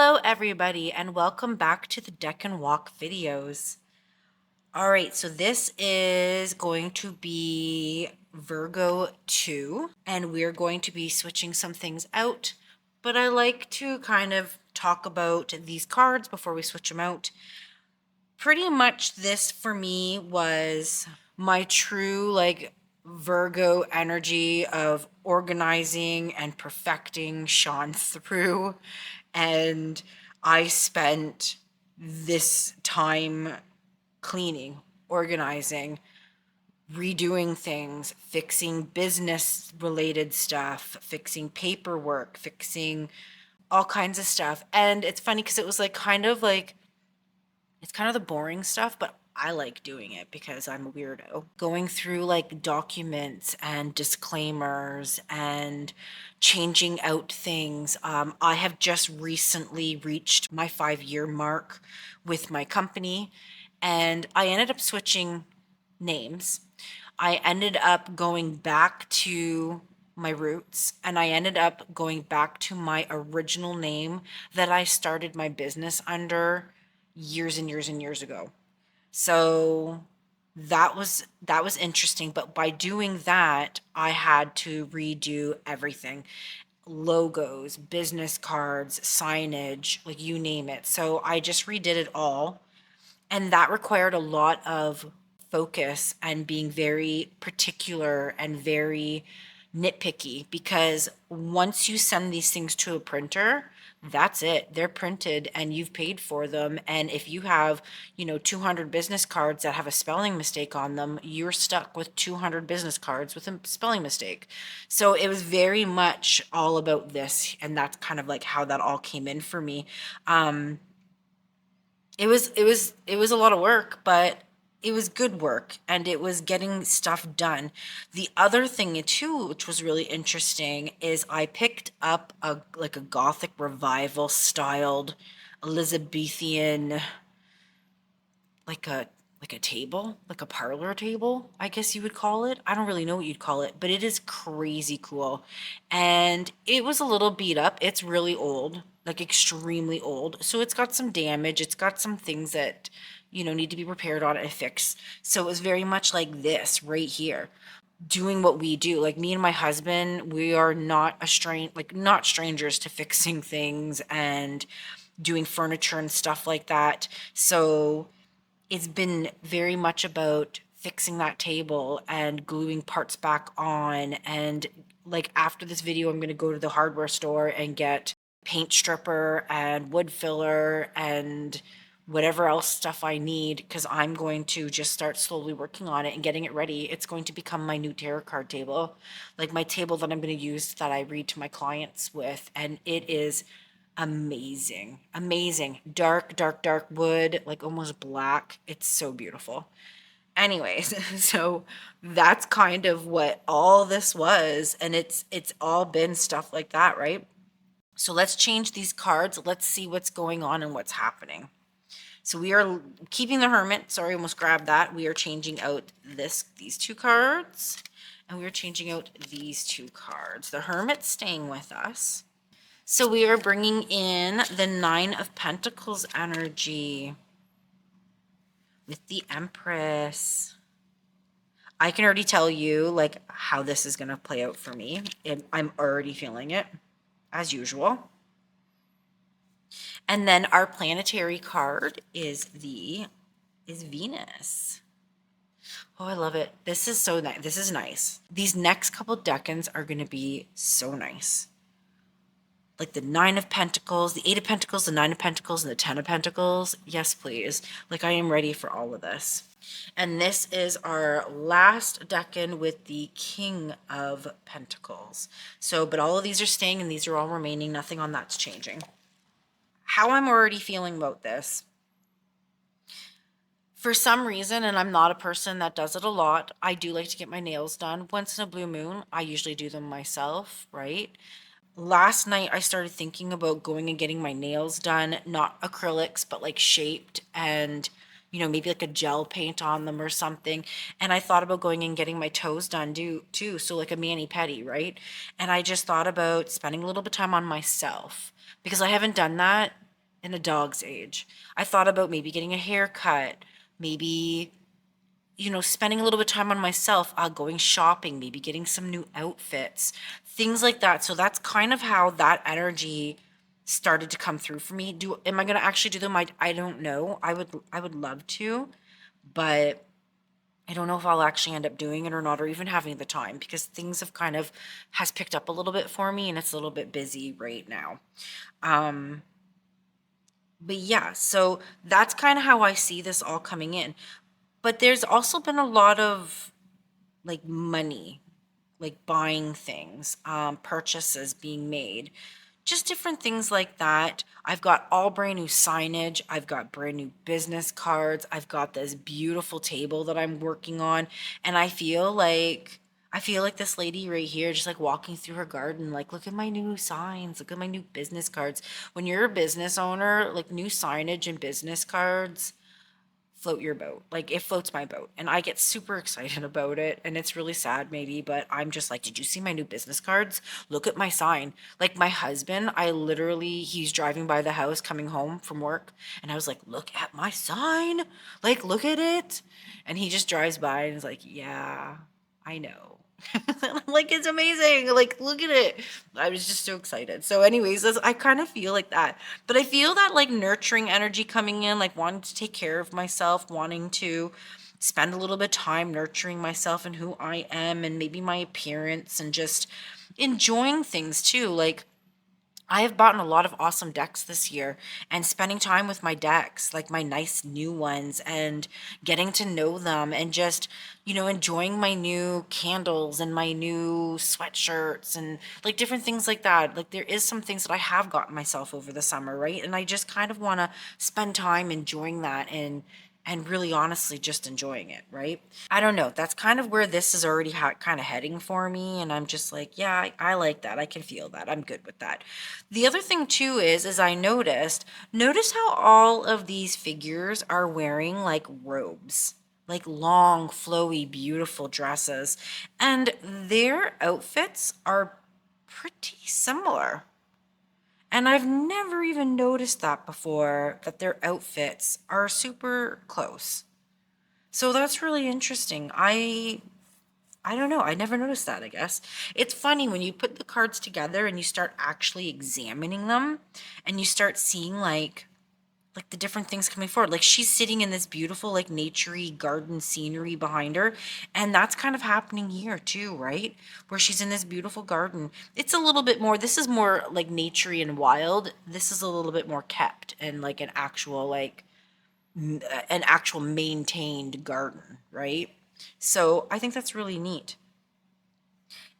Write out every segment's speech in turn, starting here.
Hello everybody and welcome back to the Decan Walk videos. All right, so this is going to be Virgo 2 and we're going to be switching some things out, but I like to kind of talk about these cards before we switch them out. Pretty much this for me was my true Virgo energy of organizing and perfecting shone through. And I spent this time cleaning, organizing, redoing things, fixing business related stuff, fixing paperwork, fixing all kinds of stuff. And it's funny because it was it's kind of the boring stuff, but I like doing it because I'm a weirdo. Going through like documents and disclaimers and changing out things. I have just recently reached my 5-year mark with my company, and I ended up switching names. I ended up going back to my roots, and I ended up going back to my original name that I started my business under years and years and years ago. So that was interesting, but by doing that, I had to redo everything. Logos, business cards, signage, like you name it. So I just redid it all, and that required a lot of focus and being very particular and very nitpicky, because once you send these things to a printer, that's it. They're printed and you've paid for them. And if you have, 200 business cards that have a spelling mistake on them, you're stuck with 200 business cards with a spelling mistake. So it was very much all about this. And that's kind of like how that all came in for me. It was a lot of work, but it was good work and it was getting stuff done. The other thing too, which was really interesting, is I picked up a gothic revival styled Elizabethan, like a table, like a parlor table, I guess you would call it. I don't really know what you'd call it, but it is crazy cool. And it was a little beat up. It's really old, like extremely old. So it's got some damage. It's got some things that, need to be repaired on and fixed. So it was very much like this right here, doing what we do. Like me and my husband, we are not strangers to fixing things and doing furniture and stuff like that. So it's been very much about fixing that table and gluing parts back on. And like after this video, I'm going to go to the hardware store and get paint stripper and wood filler and whatever else stuff I need, because I'm going to just start slowly working on it and getting it ready. It's going to become my new tarot card table, like my table that I'm going to use that I read to my clients with. And it is amazing, amazing. Dark, dark, dark wood, like almost black. It's so beautiful. Anyways, so that's kind of what all this was, and it's all been stuff like that, right? So let's change these cards. Let's see what's going on and what's happening. So we are keeping the Hermit. Sorry, I almost grabbed that. We are changing out these two cards, and we are changing out these two cards. The Hermit's staying with us. So we are bringing in the Nine of Pentacles energy with the Empress. I can already tell you like how this is going to play out for me. I'm already feeling it as usual. And then our planetary card is Venus. Oh, I love it. This is so nice. This is nice. These next couple decans are going to be so nice. Like the Nine of Pentacles, the Eight of Pentacles, the Nine of Pentacles, and the Ten of Pentacles. Yes, please. Like I am ready for all of this. And this is our last decan with the King of Pentacles. So, but all of these are staying and these are all remaining. Nothing on that's changing. How I'm already feeling about this. For some reason, and I'm not a person that does it a lot, I do like to get my nails done. Once in a blue moon, I usually do them myself, right? Last night I started thinking about going and getting my nails done, not acrylics, but like shaped, and maybe like a gel paint on them or something. And I thought about going and getting my toes done too, so like a mani-pedi, right? And I just thought about spending a little bit of time on myself because I haven't done that in a dog's age. I thought about maybe getting a haircut, maybe, you know, spending a little bit of time on myself, going shopping, maybe getting some new outfits, things like that. So that's kind of how that energy started to come through for me. Am I going to actually do them? I don't know. I would love to, but I don't know if I'll actually end up doing it or not, or even having the time, because things have kind of has picked up a little bit for me and it's a little bit busy right now. Um, but yeah, so that's kind of how I see this all coming in. But there's also been a lot of like money, like buying things, purchases being made, just different things like that. I've got all brand new signage. I've got brand new business cards. I've got this beautiful table that I'm working on. And I feel like this lady right here, just like walking through her garden, like, look at my new signs, look at my new business cards. When you're a business owner, like new signage and business cards float your boat. Like it floats my boat. And I get super excited about it. And it's really sad maybe, but I'm just like, did you see my new business cards? Look at my sign. Like my husband, he's driving by the house coming home from work. And I was like, look at my sign. Like, look at it. And he just drives by and is like, yeah, I know. I'm like, it's amazing. Like, look at it. I was just so excited. So, anyways, I kind of feel like that. But I feel that like nurturing energy coming in, like wanting to take care of myself, wanting to spend a little bit of time nurturing myself and who I am and maybe my appearance and just enjoying things too. Like, I have bought a lot of awesome decks this year and spending time with my decks, like my nice new ones, and getting to know them and just, enjoying my new candles and my new sweatshirts and like different things like that. Like there is some things that I have gotten myself over the summer, right? And I just kind of want to spend time enjoying that and really honestly just enjoying it, right? I don't know. That's kind of where this is already kind of heading for me. And I'm just like, yeah, I like that. I can feel that. I'm good with that. The other thing too is I notice how all of these figures are wearing like robes, like long, flowy, beautiful dresses. And their outfits are pretty similar. And I've never even noticed that before, that their outfits are super close. So that's really interesting. I don't know. I never noticed that, I guess. It's funny when you put the cards together and you start actually examining them and you start seeing like the different things coming forward. Like she's sitting in this beautiful like naturey garden scenery behind her, and that's kind of happening here too, right? Where she's in this beautiful garden. It's a little bit more, this is more like naturey and wild. This is a little bit more kept and like an actual maintained garden, right? So I think that's really neat.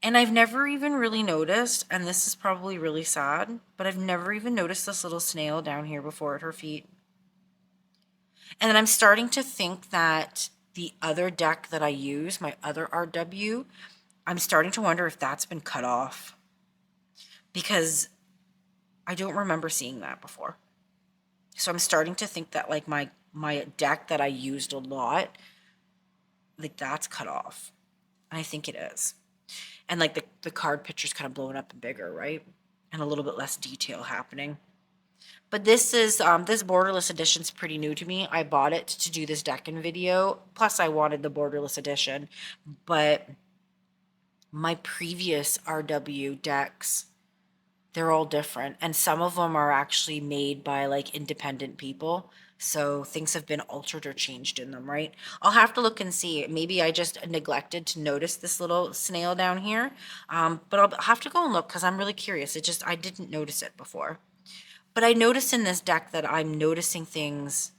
And I've never even really noticed, and this is probably really sad, but I've never even noticed this little snail down here before at her feet. And then I'm starting to think that the other deck that I use, my other RW, I'm starting to wonder if that's been cut off because I don't remember seeing that before. So I'm starting to think that like my deck that I used a lot, like that's cut off. And I think it is. And like the card picture's kind of blowing up and bigger, right? And a little bit less detail happening. But this borderless edition's pretty new to me. I bought it to do this Decan video. Plus I wanted the borderless edition. But my previous RW decks, they're all different. And some of them are actually made by like independent people. So things have been altered or changed in them, right? I'll have to look and see. Maybe I just neglected to notice this little snail down here. But I'll have to go and look because I'm really curious. I didn't notice it before. But I noticed in this deck that I'm noticing things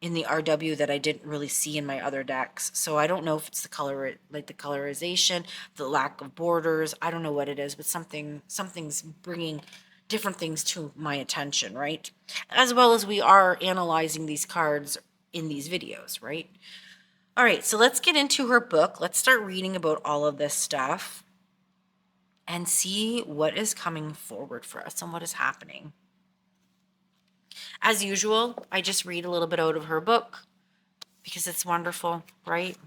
in the RW that I didn't really see in my other decks. So I don't know if it's the color, like the colorization, the lack of borders. I don't know what it is, but something's bringing different things to my attention, right? As well as we are analyzing these cards in these videos, right? All right, so let's get into her book. Let's start reading about all of this stuff and see what is coming forward for us and what is happening. As usual, I just read a little bit out of her book because it's wonderful, right?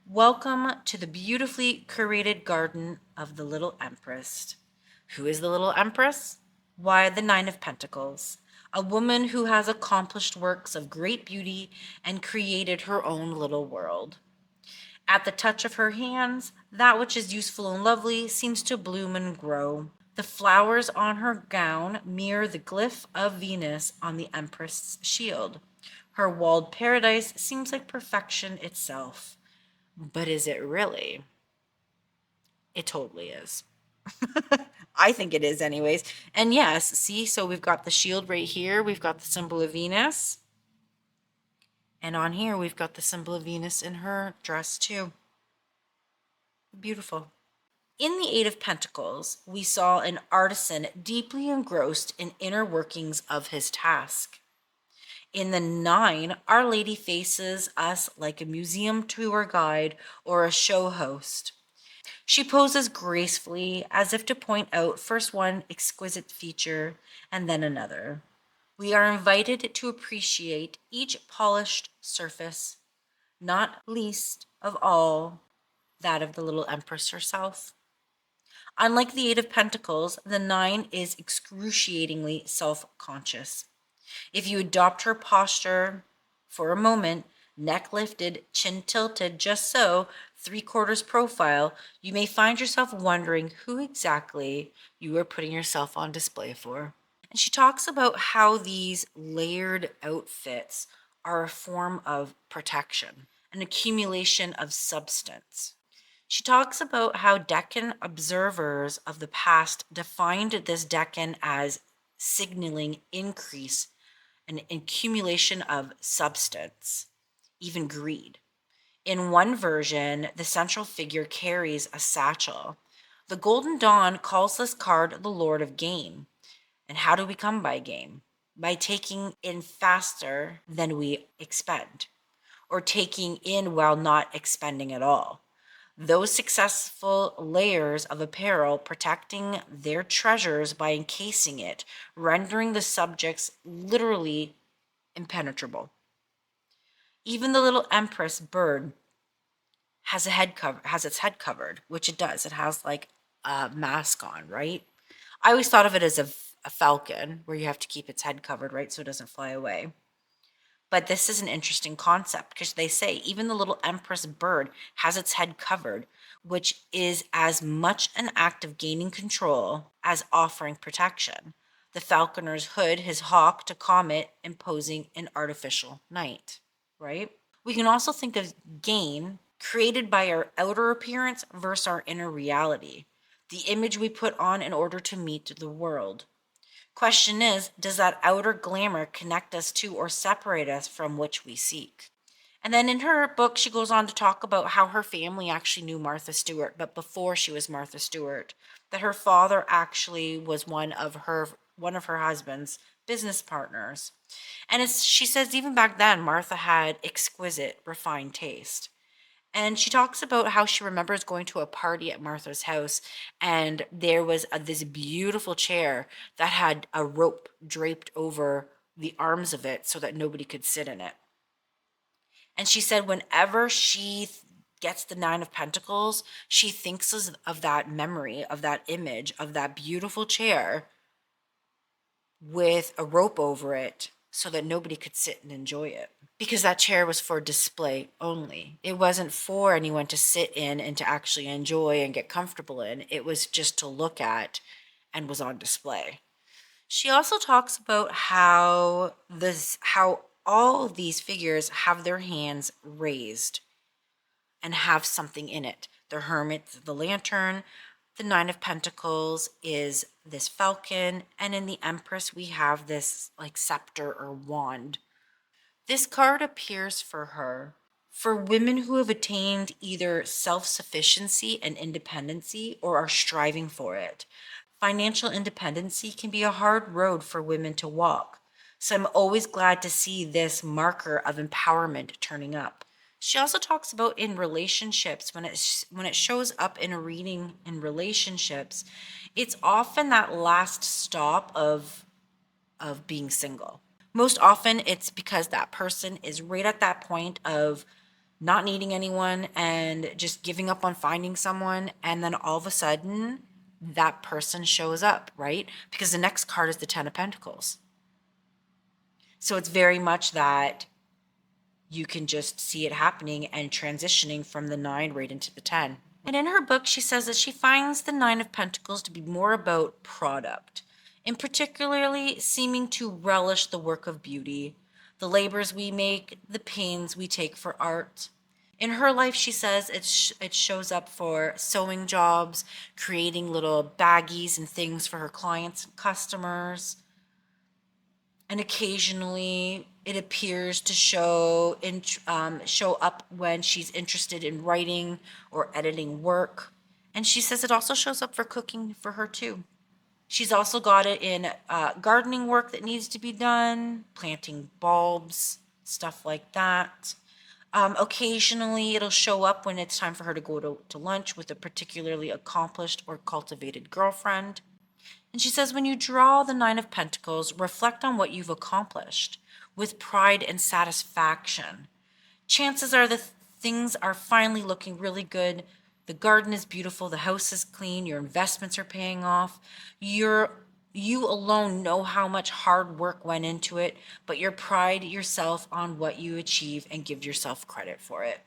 Welcome to the beautifully curated garden of the Little Empress. Who is the Little Empress? Why, the Nine of Pentacles. a woman who has accomplished works of great beauty and created her own little world. At the touch of her hands, that which is useful and lovely seems to bloom and grow. The flowers on her gown mirror the glyph of Venus on the Empress' shield. Her walled paradise seems like perfection itself. But is it really? It totally is. I think it is, anyways. And yes, see, so we've got the shield right here. We've got the symbol of Venus. And on here, we've got the symbol of Venus in her dress, too. Beautiful. In the Eight of Pentacles, we saw an artisan deeply engrossed in inner workings of his task. In the Nine, Our Lady faces us like a museum tour guide or a show host. She poses gracefully as if to point out first one exquisite feature and then another. We are invited to appreciate each polished surface, not least of all that of the little Empress herself. Unlike the Eight of Pentacles, the Nine is excruciatingly self-conscious. If you adopt her posture for a moment, neck lifted, chin tilted, just so, three-quarters profile, you may find yourself wondering who exactly you are putting yourself on display for. And she talks about how these layered outfits are a form of protection, an accumulation of substance. She talks about how Decan observers of the past defined this Decan as signaling increase, an accumulation of substance, even greed. In one version, the central figure carries a satchel. The Golden Dawn calls this card the Lord of Gain. And how do we come by gain? By taking in faster than we expend, or taking in while not expending at all. Those successful layers of apparel protecting their treasures by encasing it, rendering the subjects literally impenetrable. Even the little Empress bird has its head covered, which it does. It has like a mask on, right? I always thought of it as a falcon, where you have to keep its head covered, right, so it doesn't fly away. But this is an interesting concept because they say even the little Empress bird has its head covered, which is as much an act of gaining control as offering protection. The falconer's hood, his hawk to comet, imposing an artificial night, right? We can also think of gain created by our outer appearance versus our inner reality, the image we put on in order to meet the world. Question is, does that outer glamour connect us to or separate us from which we seek? And then in her book, she goes on to talk about how her family actually knew Martha Stewart, but before she was Martha Stewart, that her father actually was one of her husband's business partners. And she says even back then, Martha had exquisite, refined taste. And she talks about how she remembers going to a party at Martha's house, and there was this beautiful chair that had a rope draped over the arms of it so that nobody could sit in it. And she said whenever she gets the Nine of Pentacles, she thinks of that memory, of that image, of that beautiful chair with a rope over it so that nobody could sit and enjoy it. Because that chair was for display only. It wasn't for anyone to sit in and to actually enjoy and get comfortable in. It was just to look at and was on display. She also talks about how all of these figures have their hands raised and have something in it. The Hermit, the Lantern, the Nine of Pentacles is this falcon, and in the Empress we have this like scepter or wand. This card appears for her for women who have attained either self-sufficiency and independency or are striving for it. Financial independency can be a hard road for women to walk, so I'm always glad to see this marker of empowerment turning up. She also talks about in relationships, when it shows up in a reading in relationships, it's often that last stop of being single. Most often it's because that person is right at that point of not needing anyone and just giving up on finding someone, and then all of a sudden that person shows up, right? Because the next card is the Ten of Pentacles. So it's very much that you can just see it happening and transitioning from the 9 right into the 10. And in her book, she says that she finds the 9 of Pentacles to be more about product, and particularly seeming to relish the work of beauty, the labors we make, the pains we take for art. In her life, she says it shows up for sewing jobs, creating little baggies and things for her clients and customers. And occasionally it appears to show up when she's interested in writing or editing work. And she says it also shows up for cooking for her too. She's also got it in gardening work that needs to be done, planting bulbs, stuff like that. Occasionally, it'll show up when it's time for her to go to lunch with a particularly accomplished or cultivated girlfriend. And she says, when you draw the 9 of Pentacles, reflect on what you've accomplished with pride and satisfaction. Chances are the things are finally looking really good. The garden is beautiful. The house is clean. Your investments are paying off. You alone know how much hard work went into it, but you pride yourself on what you achieve and give yourself credit for it.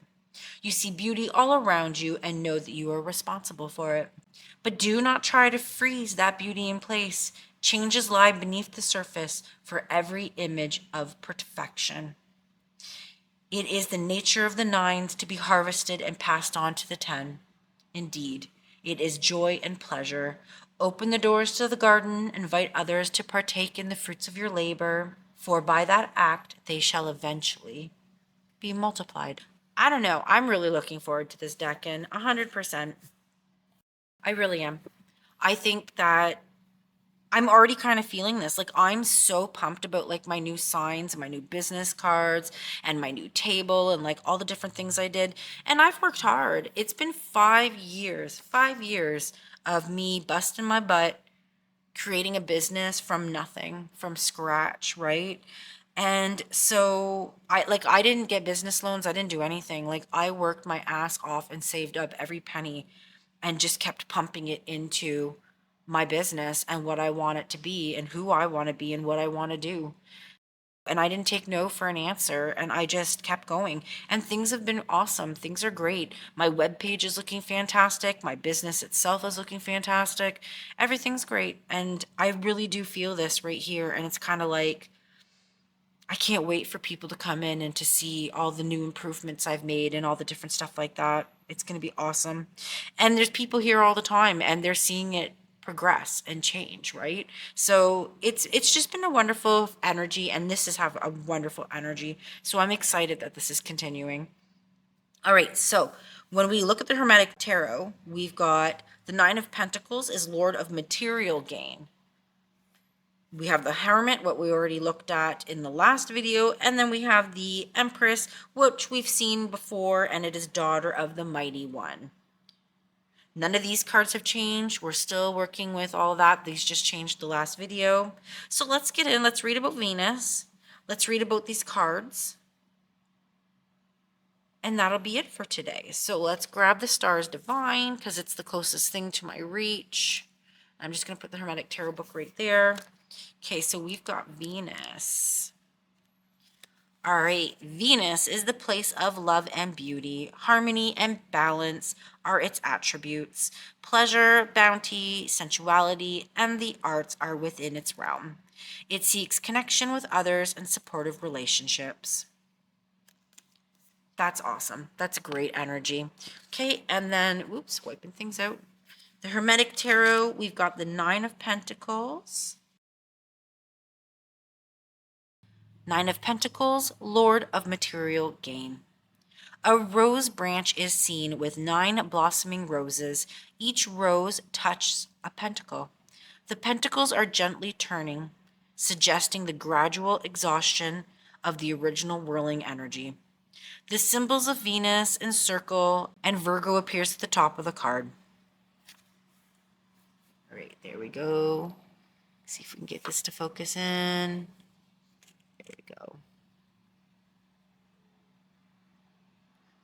You see beauty all around you and know that you are responsible for it. But do not try to freeze that beauty in place. Changes lie beneath the surface for every image of perfection. It is the nature of the 9s to be harvested and passed on to the 10. Indeed, it is joy and pleasure. Open the doors to the garden, invite others to partake in the fruits of your labor, for by that act they shall eventually be multiplied. I don't know. I'm really looking forward to this Decan, 100%. I really am. I think that I'm already kind of feeling this. Like, I'm so pumped about like my new signs and my new business cards and my new table and like all the different things I did. And I've worked hard. It's been 5 years of me busting my butt, creating a business from nothing, from scratch, right? And so I didn't get business loans. I didn't do anything. Like, I worked my ass off and saved up every penny and just kept pumping it into my business and what I want it to be and who I want to be and what I want to do. And I didn't take no for an answer, and I just kept going. And things have been awesome. Things are great. My webpage is looking fantastic. My business itself is looking fantastic. Everything's great. And I really do feel this right here. And it's kind of like, I can't wait for people to come in and to see all the new improvements I've made and all the different stuff like that. It's going to be awesome. And there's people here all the time and they're seeing it progress and change, right? So it's just been a wonderful energy, and this has have a wonderful energy. So I'm excited that this is continuing. All right, so when we look at the Hermetic Tarot, we've got the 9 of Pentacles is Lord of material gain. We have the Hermit, what we already looked at in the last video, and then we have the Empress, which we've seen before, and it is daughter of the Mighty One. None of these cards have changed. We're still working with all that. These just changed the last video. So let's get in. Let's read about Venus. Let's read about these cards. And that'll be it for today. So let's grab the Stars Divine because it's the closest thing to my reach. I'm just going to put the Hermetic Tarot book right there. Okay, so we've got Venus. All right, Venus is the place of love and beauty. Harmony and balance are its attributes. Pleasure, bounty, sensuality, and the arts are within its realm. It seeks connection with others and supportive relationships. That's awesome. That's great energy. Okay, and then, whoops, wiping things out. The Hermetic Tarot, we've got the 9 of Pentacles. 9 of Pentacles, Lord of material gain. A rose branch is seen with 9 blossoming roses. Each rose touches a pentacle. The pentacles are gently turning, suggesting the gradual exhaustion of the original whirling energy. The symbols of Venus encircle, and Virgo appears at the top of the card. All right, there we go. See if we can get this to focus in. There we go.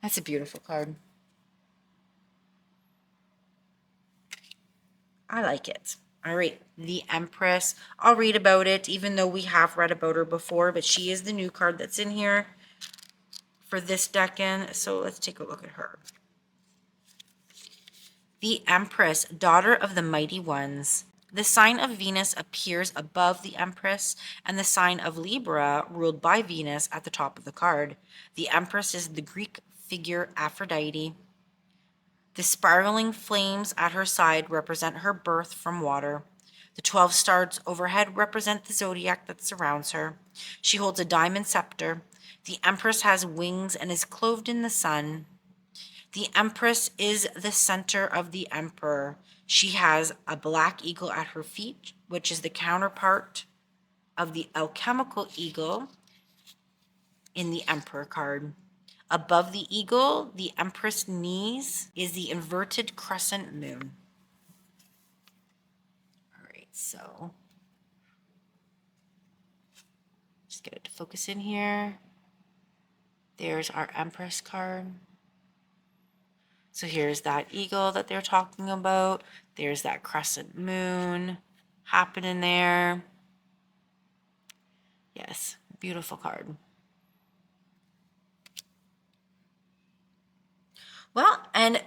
That's a beautiful card. I like it. All right, the Empress. I'll read about it, even though we have read about her before, but she is the new card that's in here for this Decan. So let's take a look at her. The Empress, daughter of the mighty ones. The sign of Venus appears above the Empress, and the sign of Libra, ruled by Venus, at the top of the card. The Empress is the Greek figure Aphrodite. The spiraling flames at her side represent her birth from water. The 12 stars overhead represent the zodiac that surrounds her. She holds a diamond scepter. The Empress has wings and is clothed in the sun. The Empress is the center of the Emperor. She has a black eagle at her feet, which is the counterpart of the alchemical eagle in the Emperor card. Above the eagle, the Empress knees, is the inverted crescent moon. All right, so just get it to focus in here. There's our Empress card. So here's that eagle that they're talking about. There's that crescent moon happening there. Yes, beautiful card. Well, and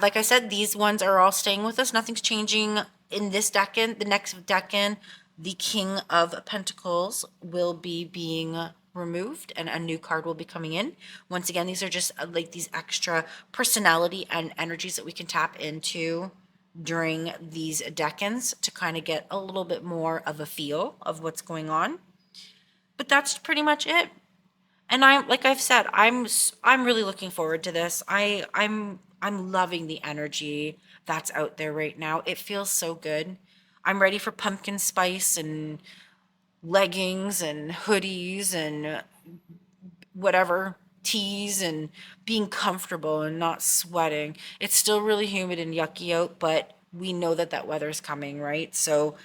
like I said, these ones are all staying with us. Nothing's changing in this Decan. The next Decan, the King of Pentacles, will be being removed and a new card will be coming in. Once again, these are just like these extra personality and energies that we can tap into during these Decans to kind of get a little bit more of a feel of what's going on. But that's pretty much it. And I'm like I've said, I'm really looking forward to this. I'm loving the energy that's out there right now. It feels so good. I'm ready for pumpkin spice and leggings and hoodies and whatever teas and being comfortable and not sweating. It's still really humid and yucky out, but we know that that weather is coming, right? So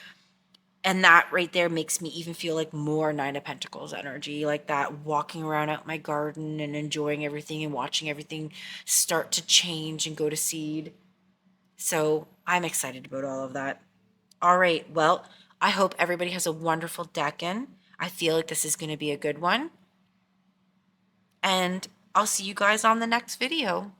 and that right there makes me even feel like more Nine of Pentacles energy, like that walking around out my garden and enjoying everything and watching everything start to change and go to seed. So I'm excited about all of that. All right, well, I hope everybody has a wonderful Decan. I feel like this is going to be a good one. And I'll see you guys on the next video.